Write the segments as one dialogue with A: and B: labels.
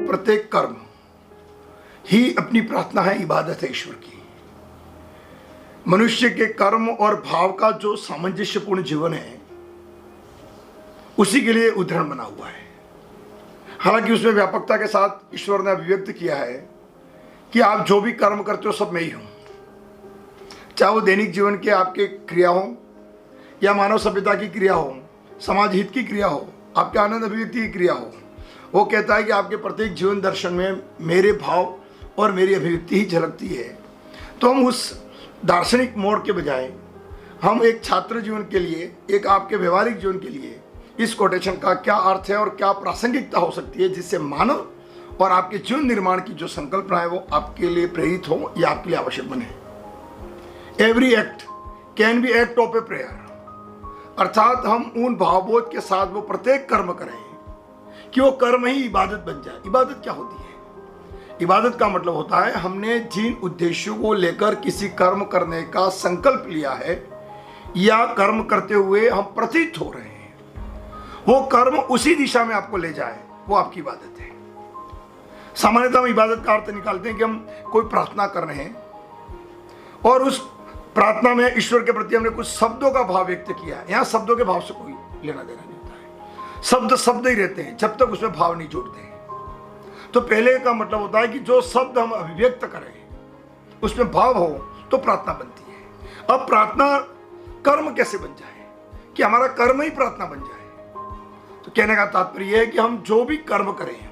A: प्रत्येक कर्म ही अपनी प्रार्थना है, इबादत है ईश्वर की। मनुष्य के कर्म और भाव का जो सामंजस्यपूर्ण जीवन है उसी के लिए उदाहरण बना हुआ है। हालांकि उसमें व्यापकता के साथ ईश्वर ने अभिव्यक्त किया है कि आप जो भी कर्म करते हो सब मैं ही हूं। चाहे वो दैनिक जीवन के आपके क्रिया हो या मानव सभ्यता की क्रिया हो, समाज हित की क्रिया हो, आपके आनंद अभिव्यक्ति की क्रिया हो, वो कहता है कि आपके प्रत्येक जीवन दर्शन में मेरे भाव और मेरी अभिव्यक्ति ही झलकती है। तो हम उस दार्शनिक मोड़ के बजाय हम एक छात्र जीवन के लिए, एक आपके व्यवहारिक जीवन के लिए इस कोटेशन का क्या अर्थ है और क्या प्रासंगिकता हो सकती है, जिससे मानव और आपके जीवन निर्माण की जो संकल्पना है वो आपके लिए प्रेरित हो या आपके लिए आवश्यक बने। Every act can be act of a prayer, अर्थात हम उन भावबोध के साथ वो प्रत्येक कर्म करें कि वो कर्म ही इबादत बन जाए। इबादत क्या होती है? इबादत का मतलब होता है हमने जिन उद्देश्यों को लेकर किसी कर्म करने का संकल्प लिया है या कर्म करते हुए हम प्रतीत हो रहे हैं, वो कर्म उसी दिशा में आपको ले जाए, वो आपकी इबादत है। सामान्यतः हम इबादत का अर्थ निकालते हैं कि हम कोई प्रार्थना कर रहे हैं और उस प्रार्थना में ईश्वर के प्रति हमने कुछ शब्दों का भाव व्यक्त किया है। यहाँ शब्दों के भाव से कोई लेना देना नहीं होता है, शब्द शब्द ही रहते हैं जब तक उसमें भाव नहीं जोड़ते हैं। तो पहले का मतलब होता है कि जो शब्द हम अभिव्यक्त करें उसमें भाव हो तो प्रार्थना बनती है। अब प्रार्थना कर्म कैसे बन जाए कि हमारा कर्म ही प्रार्थना बन जाए? तो कहने का तात्पर्य यह है कि हम जो भी कर्म करें,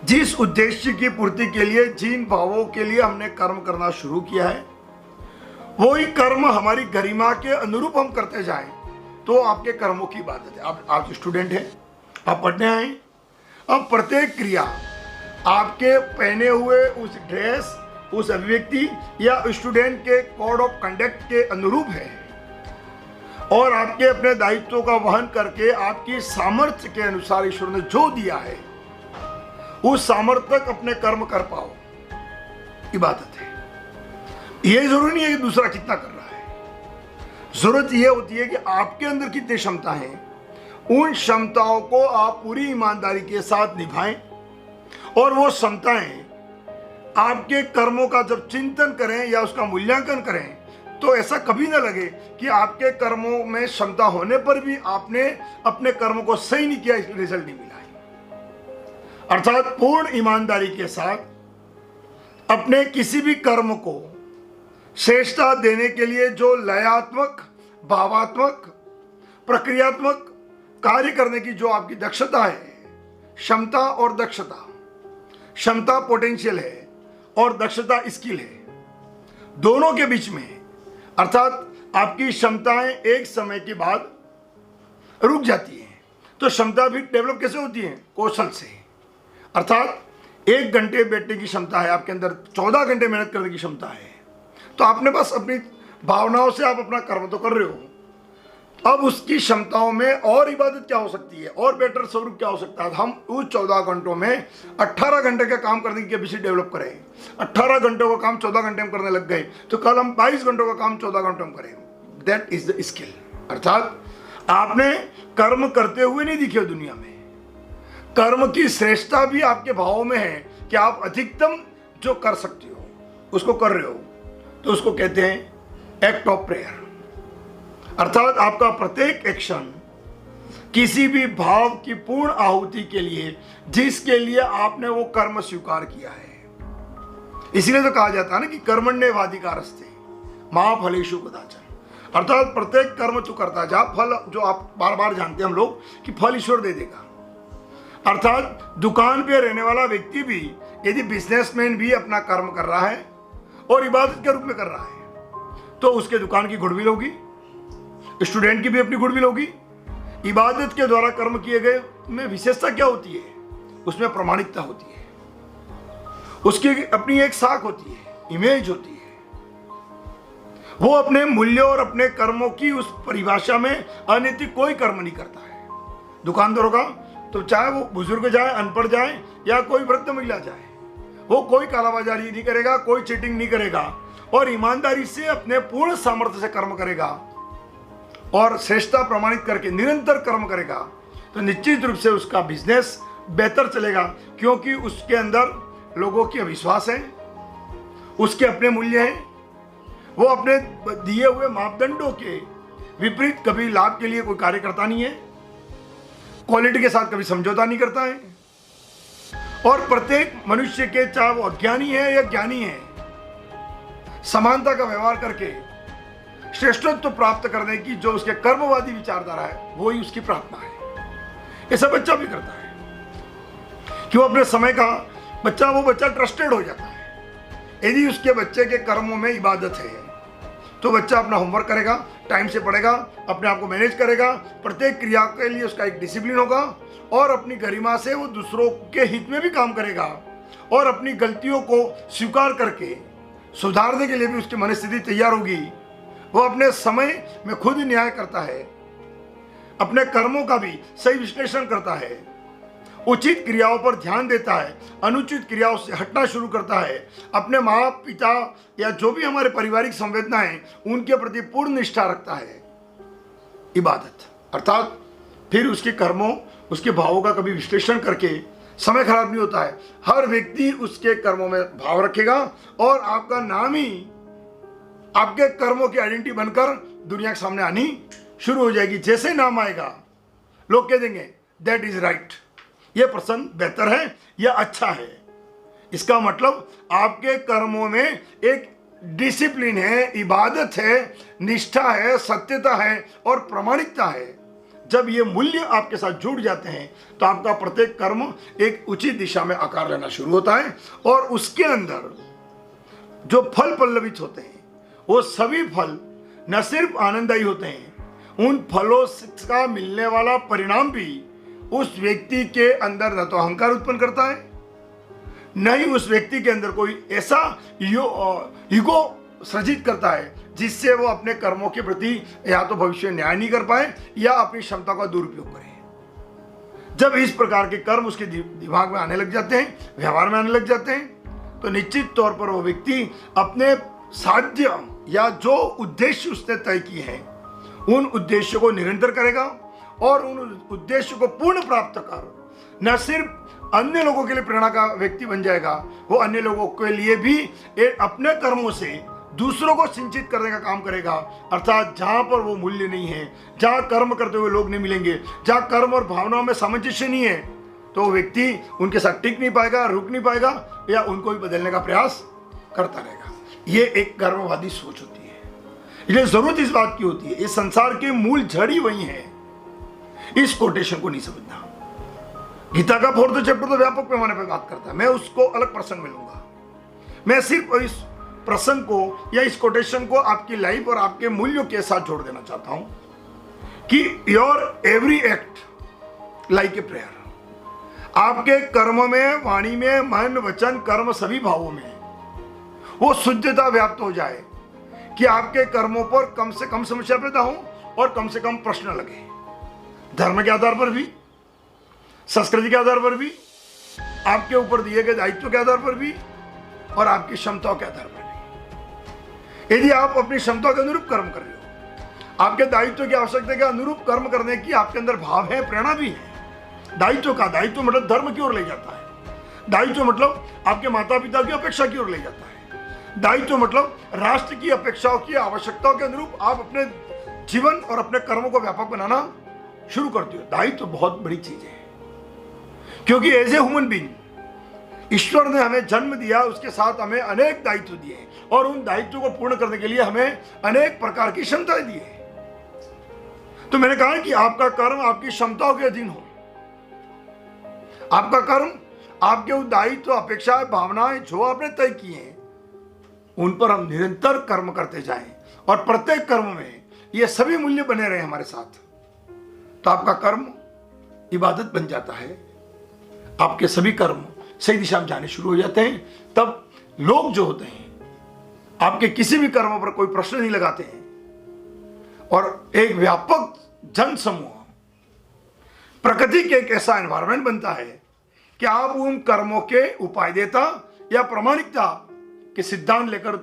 A: जिस उद्देश्य की पूर्ति के लिए, जिन भावों के लिए हमने कर्म करना शुरू किया है, वही कर्म हमारी गरिमा के अनुरूप हम करते जाएं तो आपके कर्मों की इबादत है। आप स्टूडेंट हैं, आप पढ़ने आए, अब प्रत्येक क्रिया आपके पहने हुए उस ड्रेस, उस अभिव्यक्ति या स्टूडेंट के कोड ऑफ कंडक्ट के अनुरूप है और आपके अपने दायित्वों का वहन करके आपकी सामर्थ्य के अनुसार ईश्वर ने जो दिया है उस सामर्थ्य तक अपने कर्म कर पाओ, इबादत है। यह जरूरी नहीं है कि दूसरा कितना कर रहा है, जरूरत यह होती है कि आपके अंदर कितनी क्षमता है, उन क्षमताओं को आप पूरी ईमानदारी के साथ निभाएं और वो क्षमताएं आपके कर्मों का जब चिंतन करें या उसका मूल्यांकन करें तो ऐसा कभी ना लगे कि आपके कर्मों में क्षमता होने पर भी आपने अपने कर्म को सही नहीं किया, इसलिए रिजल्ट नहीं मिला है। अर्थात पूर्ण ईमानदारी के साथ अपने किसी भी कर्म को श्रेष्ठता देने के लिए जो लयात्मक, भावात्मक, प्रक्रियात्मक कार्य करने की जो आपकी दक्षता है, क्षमता और दक्षता, क्षमता पोटेंशियल है और दक्षता स्किल है, दोनों के बीच में, अर्थात आपकी क्षमताएं एक समय के बाद रुक जाती हैं तो क्षमता भी डेवलप कैसे होती है? कौशल से। अर्थात 1 घंटे बैठने की क्षमता है आपके अंदर, 14 घंटे मेहनत करने की क्षमता है, तो आपने बस अपनी भावनाओं से आप अपना कर्म तो कर रहे हो। अब उसकी क्षमताओं में और इबादत क्या हो सकती है और बेटर स्वरूप क्या हो सकता है? हम उस 14 घंटों में 18 घंटे का काम करने की कैपेसिटी डेवलप करें। 18 घंटों का काम 14 घंटे में करने लग गए तो कल हम 22 घंटों का काम 14 घंटों में करें। That is the skill. अर्थात आपने कर्म करते हुए नहीं दिखे दुनिया में, कर्म की श्रेष्ठता भी आपके भावों में है कि आप अधिकतम जो कर सकते हो उसको कर रहे हो, तो उसको कहते हैं एक्ट ऑफ प्रेयर। अर्थात आपका प्रत्येक एक्शन किसी भी भाव की पूर्ण आहुति के लिए, जिसके लिए आपने वो कर्म स्वीकार किया है। इसीलिए तो कहा जाता है ना कि कर्मण्येवाधिकारस्ते मा फलेषु कदाचन। अर्थात प्रत्येक कर्म तू करता जा, फल जो आप बार बार जानते हैं हम लोग कि फल ईश्वर दे देगा। अर्थात दुकान पे रहने वाला व्यक्ति भी यदि बिजनेसमैन भी अपना कर्म कर रहा है और इबादत के रूप में कर रहा है तो उसके दुकान की गुडविल होगी, स्टूडेंट की भी अपनी गुडविल होगी। इबादत के द्वारा कर्म किए गए में विशेषता क्या होती है? उसमें प्रामाणिकता होती है, उसकी अपनी एक साख होती है, इमेज होती है। वो अपने मूल्यों और अपने कर्मों की उस परिभाषा में अनैतिक कोई कर्म नहीं करता है। दुकानदार होगा तो चाहे वो बुजुर्ग जाए, अनपढ़ जाए या कोई वृद्ध महिला जाए, वो कोई कालाबाजारी नहीं करेगा, कोई चीटिंग नहीं करेगा और ईमानदारी से अपने पूर्ण सामर्थ्य से कर्म करेगा और श्रेष्ठता प्रमाणित करके निरंतर कर्म करेगा तो निश्चित रूप से उसका बिजनेस बेहतर चलेगा, क्योंकि उसके अंदर लोगों की विश्वास है, उसके अपने मूल्य हैं, वो अपने दिए हुए मापदंडों के विपरीत कभी लाभ के लिए कोई कार्य करता नहीं है, क्वालिटी के साथ कभी समझौता नहीं करता है, और प्रत्येक मनुष्य के, चाहे वो अज्ञानी है या ज्ञानी है, समानता का व्यवहार करके श्रेष्ठत्व प्राप्त करने की जो उसके कर्मवादी विचारधारा है, वही उसकी प्रार्थना है। ऐसा बच्चा भी करता है कि वो अपने समय का वो बच्चा ट्रस्टेड हो जाता है। यदि उसके बच्चे के कर्मों में इबादत है तो बच्चा अपना होमवर्क करेगा, टाइम से पढ़ेगा, अपने आप को मैनेज करेगा, प्रत्येक क्रिया के लिए उसका एक डिसिप्लिन होगा, और अपनी गरिमा से वो दूसरों के हित में भी काम करेगा, और अपनी गलतियों को स्वीकार करके सुधारने के लिए भी उसकी मनस्थिति तैयार होगी। वो अपने समय में खुद न्याय करता है, अपने कर्मों का भी सही विश्लेषण करता है, उचित क्रियाओं पर ध्यान देता है, अनुचित क्रियाओं से हटना शुरू करता है, अपने माँ पिता या जो भी हमारे पारिवारिक संवेदनाएं उनके प्रति पूर्ण निष्ठा रखता है। इबादत अर्थात फिर उसके कर्मों, उसके भावों का कभी विश्लेषण करके समय खराब नहीं होता है। हर व्यक्ति उसके कर्मों में भाव रखेगा, और आपका नाम ही आपके कर्मों की आइडेंटिटी बनकर दुनिया के सामने आनी शुरू हो जाएगी। जैसे नाम आएगा लोग कह देंगे दैट इज राइट, यह पर्सन बेहतर है या अच्छा है। इसका मतलब आपके कर्मों में एक डिसिप्लिन है, इबादत है, निष्ठा है, सत्यता है और प्रामाणिकता है। जब ये मूल्य आपके साथ जुड़ जाते हैं तो आपका प्रत्येक कर्म एक उचित दिशा में आकार लेना शुरू होता है, और उसके अंदर जो फल पल्लवित होते हैं वो सभी फल न सिर्फ आनंददायी होते हैं, उन फलों का मिलने वाला परिणाम भी उस व्यक्ति के अंदर न तो अहंकार उत्पन्न करता है, न ही उस व्यक्ति के अंदर कोई ऐसा ईगो सृजित करता है जिससे वो अपने कर्मों के प्रति या तो भविष्य न्याय नहीं कर पाए या अपनी क्षमता का दुरुपयोग करे। जब इस प्रकार के कर्म उसके दिमाग में आने लग जाते हैं, व्यवहार में आने लग जाते हैं, तो निश्चित तौर पर वो व्यक्ति अपने साध्य या जो उद्देश्य उसने तय किए हैं उन उद्देश्यों को निरंतर करेगा, और उन उद्देश्य को पूर्ण प्राप्त कर न सिर्फ अन्य लोगों के लिए प्रेरणा का व्यक्ति बन जाएगा, वो अन्य लोगों के लिए भी अपने कर्मों से दूसरों को सिंचित करने का काम करेगा। अर्थात जहां पर वो मूल्य नहीं है, जहां कर्म करते हुए लोग नहीं मिलेंगे, जहां कर्म और भावनाओं में सामंजस्य नहीं है, तो वो व्यक्ति उनके साथ टिक नहीं पाएगा, रुक नहीं पाएगा, या उनको भी बदलने का प्रयास करता रहेगा। ये एक कर्मवादी सोच होती है। इसलिए जरूरत इस बात की होती है, इस संसार की मूल जड़ ही वही है। इस कोटेशन को नहीं समझना। गीता का 4th चैप्टर तो व्यापक पैमाने पर बात करता है, मैं उसको अलग प्रसंग में लूंगा। मैं सिर्फ इस प्रसंग को या इस कोटेशन को आपकी लाइफ और आपके मूल्यों के साथ जोड़ देना चाहता हूं कि your every act like a prayer. आपके कर्म में, वाणी में, मन, वचन, कर्म सभी भावों में वो शुद्धता व्याप्त हो जाए कि आपके कर्मों पर कम से कम समस्या पैदा हो और कम से कम प्रश्न लगे। धर्म के आधार पर भी, संस्कृति के आधार पर भी, आपके ऊपर दिए गए दायित्व के आधार पर भी, और आपकी क्षमताओं के आधार पर भी। यदि आप अपनी क्षमताओं के अनुरूप कर्म कर रहे हो, आपके दायित्व की आवश्यकता के अनुरूप कर्म करने की आपके अंदर भाव है, प्रेरणा भी है। दायित्व मतलब धर्म की ओर ले जाता है। दायित्व मतलब आपके माता पिता की अपेक्षा की ओर ले जाता है। दायित्व मतलब राष्ट्र की अपेक्षाओं की, आवश्यकताओं के अनुरूप आप अपने जीवन और अपने कर्मों को व्यापक बनाना शुरू करते हो। दायित्व बहुत बड़ी चीज है, क्योंकि एज ए ह्यूमन बीइंग ईश्वर ने हमें जन्म दिया, उसके साथ हमें अनेक दायित्व दिए, और उन दायित्वों को पूर्ण करने के लिए हमें अनेक प्रकार की क्षमताएं दी है। तो मैंने कहा कि आपका कर्म आपकी क्षमताओं के अधीन हो। आपका कर्म आपके उन दायित्व, अपेक्षाएं, भावनाएं जो आपने तय किए हैं उन पर हम निरंतर कर्म करते जाएं, और प्रत्येक कर्म में ये सभी मूल्य बने रहे हमारे साथ, तो आपका कर्म इबादत बन जाता है। आपके सभी कर्म सही दिशा में जाने शुरू हो जाते हैं। तब लोग जो होते हैं आपके किसी भी कर्मों पर कोई प्रश्न नहीं लगाते हैं, और एक व्यापक जन समूह, प्रकृति के एक ऐसा एनवायरनमेंट बनता है कि आप उन कर्मों के उपायदेता या प्रामाणिकता के सिद्धांत लेकर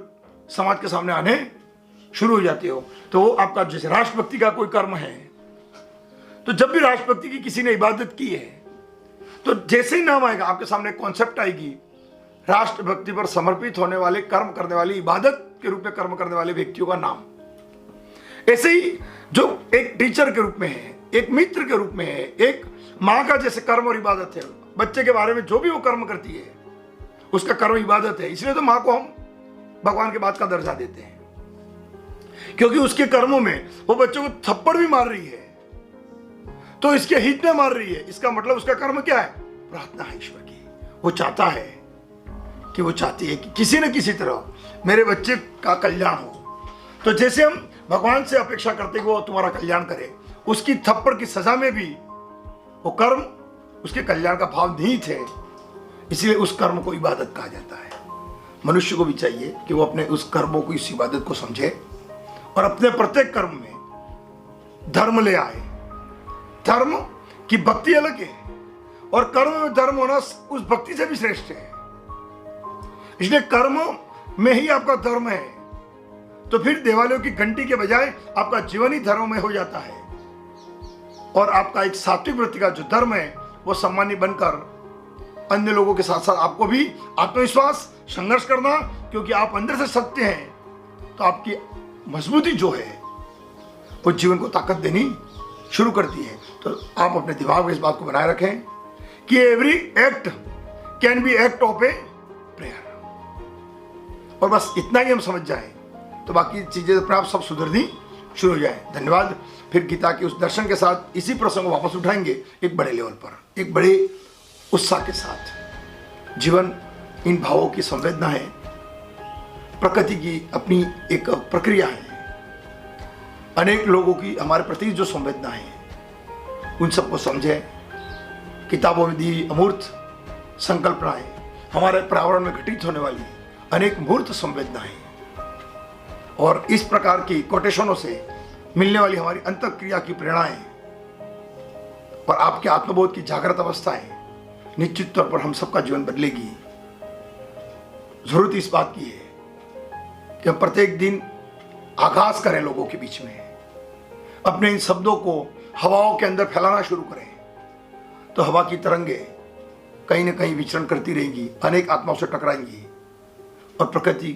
A: समाज के सामने आने शुरू हो जाते हो। तो वो आपका जैसे राष्ट्रभक्ति का कोई कर्म है, तो जब भी राष्ट्रभक्ति की किसी ने इबादत की है तो जैसे ही नाम आएगा आपके सामने कॉन्सेप्ट आएगी, राष्ट्रभक्ति पर समर्पित होने वाले, कर्म करने वाली, इबादत के रूप में कर्म करने वाले व्यक्तियों का नाम। ऐसे ही जो एक टीचर के रूप में है, एक मित्र के रूप में है, एक माँ का जैसे कर्म और इबादत है, बच्चे के बारे में जो भी वो कर्म करती है उसका कर्म इबादत है। इसलिए तो माँ को हम भगवान के बाद का दर्जा देते हैं, क्योंकि उसके कर्मों में वो बच्चों को थप्पड़ भी मार रही है तो इसके हित में मार रही है। इसका मतलब उसका कर्म क्या है? प्रार्थना है ईश्वर की। वो चाहता है कि वो चाहती है कि किसी न किसी तरह मेरे बच्चे का कल्याण हो। तो जैसे हम भगवान से अपेक्षा करते कि वो तुम्हारा कल्याण करे, उसकी थप्पड़ की सजा में भी वो कर्म उसके कल्याण का भाव नहीं थे, इसलिए उस कर्म को इबादत कहा जाता है। मनुष्य को भी चाहिए कि वो अपने उस कर्मों को, इस इबादत को समझे और अपने प्रत्येक कर्म में धर्म ले आए। धर्म की भक्ति अलग है और कर्म में धर्म होना उस भक्ति से भी श्रेष्ठ है। इसलिए कर्म में ही आपका धर्म है, तो फिर देवालयों की घंटी के बजाय आपका जीवन ही धर्म में हो जाता है और आपका एक सात्विक वृत्ति का जो धर्म है वो सम्मानी बनकर अन्य लोगों के साथ साथ आपको भी आत्मविश्वास, संघर्ष करना, क्योंकि आप अंदर से सत्य हैं तो आपकी मजबूती जो है वो जीवन को ताकत देनी शुरू करती है। तो आप अपने दिमाग में इस बात को बनाए रखें कि every act can be act of a prayer, और बस इतना ही हम समझ जाएं तो बाकी चीजें अपने आप सब सुधरनी शुरू हो जाए। धन्यवाद। फिर गीता के उस दर्शन के साथ इसी प्रसंग को वापस उठाएंगे एक बड़े लेवल पर, एक बड़े उत्साह के साथ। जीवन इन भावों की संवेदना है, प्रकृति की अपनी एक प्रक्रिया है, अनेक लोगों की हमारे प्रति जो संवेदना है उन सबको समझे। किताबों में दी अमूर्त संकल्पनाएं, हमारे पर्यावरण में घटित होने वाली अनेक मूर्त संवेदनाएं और इस प्रकार की कोटेशनों से मिलने वाली हमारी अंतःक्रिया की प्रेरणाएं और आपके आत्मबोध की जागृत अवस्थाएं निश्चित तौर पर हम सबका जीवन बदलेगी। जरूरत इस बात की है कि हम प्रत्येक दिन आगाज करें लोगों के बीच में, अपने इन शब्दों को हवाओं के अंदर फैलाना शुरू करें, तो हवा की तरंगे कहीं ना कहीं विचरण करती रहेंगी, अनेक आत्माओं से टकराएंगी और प्रकृति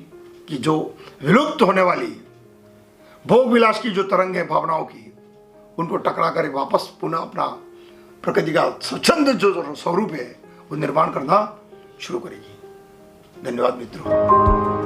A: की जो विलुप्त होने वाली भोग विलास की जो तरंग है भावनाओं की, उनको टकरा कर वापस पुनः अपना प्रकृति का स्वच्छंद जो स्वरूप है वो निर्माण करना शुरू करेगी। धन्यवाद मित्रों।